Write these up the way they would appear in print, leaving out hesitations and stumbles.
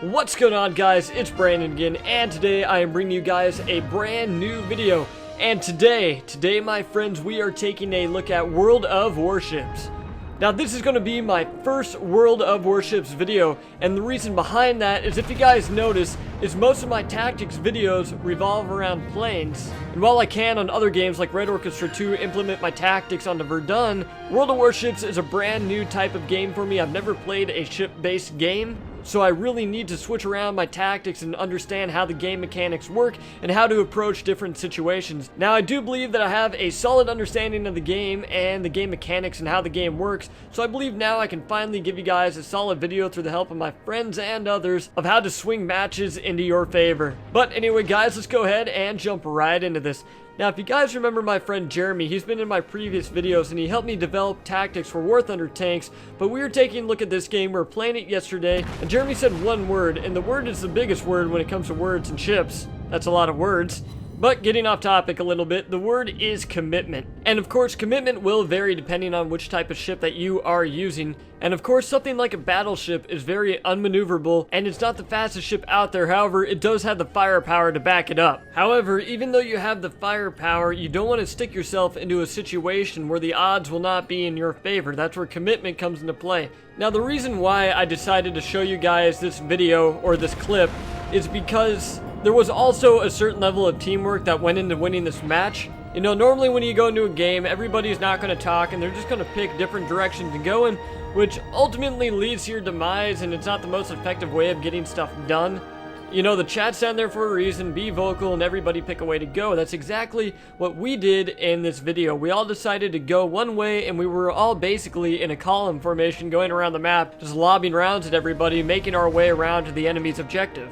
What's going on, guys? It's Brandon again, and today I am bringing you guys a brand new video. And today my friends, we are taking a look at World of Warships. Now this is going to be my first World of Warships video, and the reason behind that is, if you guys notice, is most of my tactics videos revolve around planes. And while I can on other games like Red Orchestra 2 implement my tactics onto Verdun, World of Warships is a brand new type of game for me. I've never played a ship-based game, so I really need to switch around my tactics and understand how the game mechanics work and how to approach different situations. Now, I do believe that I have a solid understanding of the game and the game mechanics and how the game works, so I believe now I can finally give you guys a solid video through the help of my friends and others of how to swing matches into your favor. But anyway, guys, let's go ahead and jump right into this. Now, if you guys remember my friend Jeremy, he's been in my previous videos and he helped me develop tactics for War Thunder tanks, but we were taking a look at this game, we were playing it yesterday, and Jeremy said one word, and the word is the biggest word when it comes to words and ships. That's a lot of words. But getting off topic a little bit, the word is commitment. And of course, commitment will vary depending on which type of ship that you are using. And of course, something like a battleship is very unmaneuverable, and it's not the fastest ship out there. However, it does have the firepower to back it up. However, even though you have the firepower, you don't want to stick yourself into a situation where the odds will not be in your favor. That's where commitment comes into play. Now, the reason why I decided to show you guys this video, or this clip, is because there was also a certain level of teamwork that went into winning this match. You know, normally when you go into a game, everybody's not going to talk and they're just going to pick different directions to go in, which ultimately leads to your demise, and it's not the most effective way of getting stuff done. You know, the chat's down there for a reason. Be vocal and everybody pick a way to go. That's exactly what we did in this video. We all decided to go one way, and we were all basically in a column formation going around the map, just lobbing rounds at everybody, making our way around to the enemy's objective.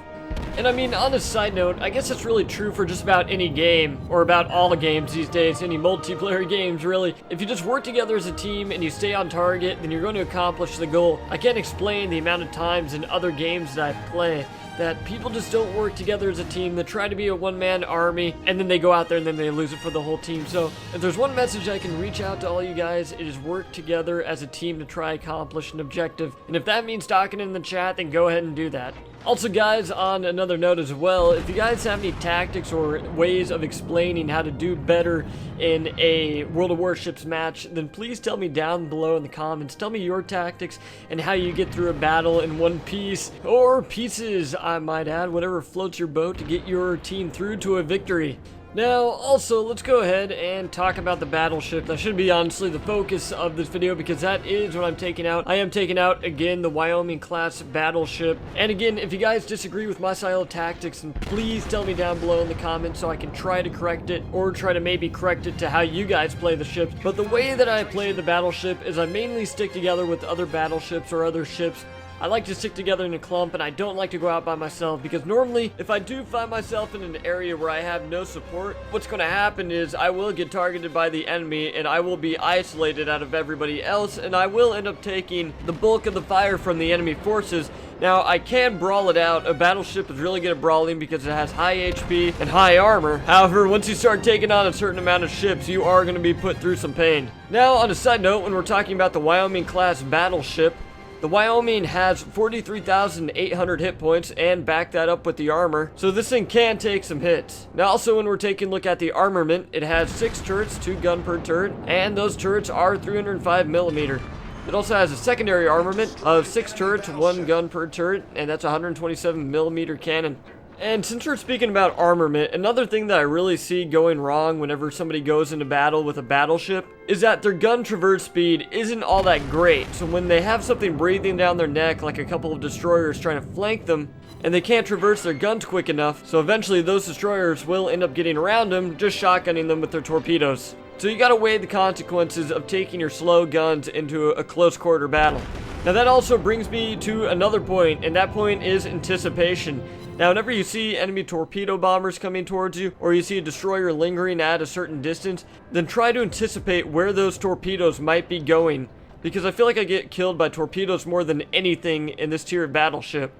And I mean, on a side note, I guess that's really true for just about any game, or about all the games these days, any multiplayer games really. If you just work together as a team and you stay on target, then you're going to accomplish the goal. I can't explain the amount of times in other games that I play that people just don't work together as a team. They try to be a one-man army, and then they go out there and then they lose it for the whole team. So if there's one message I can reach out to all you guys, it is work together as a team to try and accomplish an objective. And if that means talking in the chat, then go ahead and do that. Also, guys, on another note as well, if you guys have any tactics or ways of explaining how to do better in a World of Warships match, then please tell me down below in the comments. Tell me your tactics and how you get through a battle in one piece, or pieces, I might add, whatever floats your boat to get your team through to a victory. Now, also, let's go ahead and talk about the battleship. That should be honestly the focus of this video, because that is what I'm taking out. I am taking out, again, the Wyoming class battleship. And again, if you guys disagree with my style of tactics, then please tell me down below in the comments so I can try to correct it, or try to maybe correct it to how you guys play the ships. But the way that I play the battleship is I mainly stick together with other battleships or other ships. I like to stick together in a clump, and I don't like to go out by myself, because normally, if I do find myself in an area where I have no support, what's going to happen is I will get targeted by the enemy, and I will be isolated out of everybody else, and I will end up taking the bulk of the fire from the enemy forces. Now, I can brawl it out. A battleship is really good at brawling because it has high HP and high armor. However, once you start taking on a certain amount of ships, you are going to be put through some pain. Now, on a side note, when we're talking about the Wyoming class battleship, the Wyoming has 43,800 hit points, and back that up with the armor, so this thing can take some hits. Now, also, when we're taking a look at the armament, it has 6 turrets, 2 gun per turret, and those turrets are 305mm. It also has a secondary armament of 6 turrets, 1 gun per turret, and that's a 127mm cannon. And since we're speaking about armament, another thing that I really see going wrong whenever somebody goes into battle with a battleship is that their gun traverse speed isn't all that great. So when they have something breathing down their neck, like a couple of destroyers trying to flank them, and they can't traverse their guns quick enough, so eventually those destroyers will end up getting around them, just shotgunning them with their torpedoes. So you gotta weigh the consequences of taking your slow guns into a close quarter battle. Now that also brings me to another point, and that point is anticipation. Now, whenever you see enemy torpedo bombers coming towards you, or you see a destroyer lingering at a certain distance, then try to anticipate where those torpedoes might be going, because I feel like I get killed by torpedoes more than anything in this tier of battleship.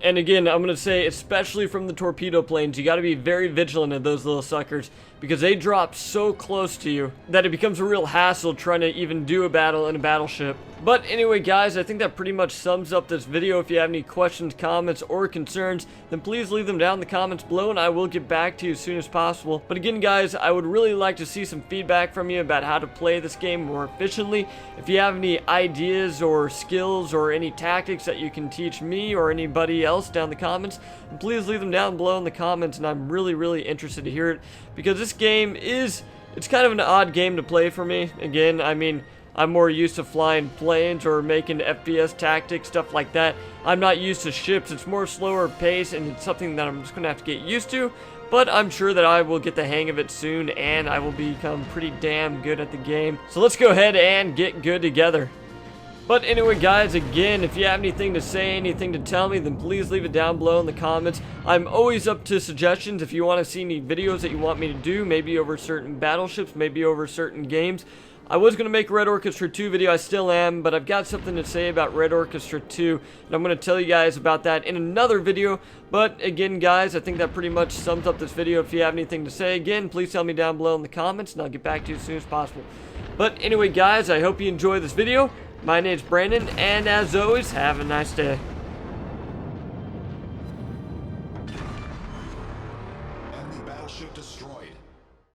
And again, I'm going to say, especially from the torpedo planes, you got to be very vigilant of those little suckers, because they drop so close to you that it becomes a real hassle trying to even do a battle in a battleship. But anyway, guys, I think that pretty much sums up this video. If you have any questions, comments, or concerns, then please leave them down in the comments below, and I will get back to you as soon as possible. But again, guys, I would really like to see some feedback from you about how to play this game more efficiently. If you have any ideas or skills or any tactics that you can teach me or anybody else down in the comments, then please leave them down below in the comments, and I'm really interested to hear it, because this game it's kind of an odd game to play for me. Again, I mean, I'm more used to flying planes or making FPS tactics, stuff like that. I'm not used to ships. It's more slower pace, and it's something that I'm just going to have to get used to. But I'm sure that I will get the hang of it soon, and I will become pretty damn good at the game. So let's go ahead and get good together. But anyway, guys, again, if you have anything to say, anything to tell me, then please leave it down below in the comments. I'm always up to suggestions. If you want to see any videos that you want me to do, maybe over certain battleships, maybe over certain games. I was going to make Red Orchestra 2 video, I still am, but I've got something to say about Red Orchestra 2, and I'm going to tell you guys about that in another video. But again, guys, I think that pretty much sums up this video. If you have anything to say, again, please tell me down below in the comments, and I'll get back to you as soon as possible. But anyway, guys, I hope you enjoyed this video. My name's Brandon, and as always, have a nice day.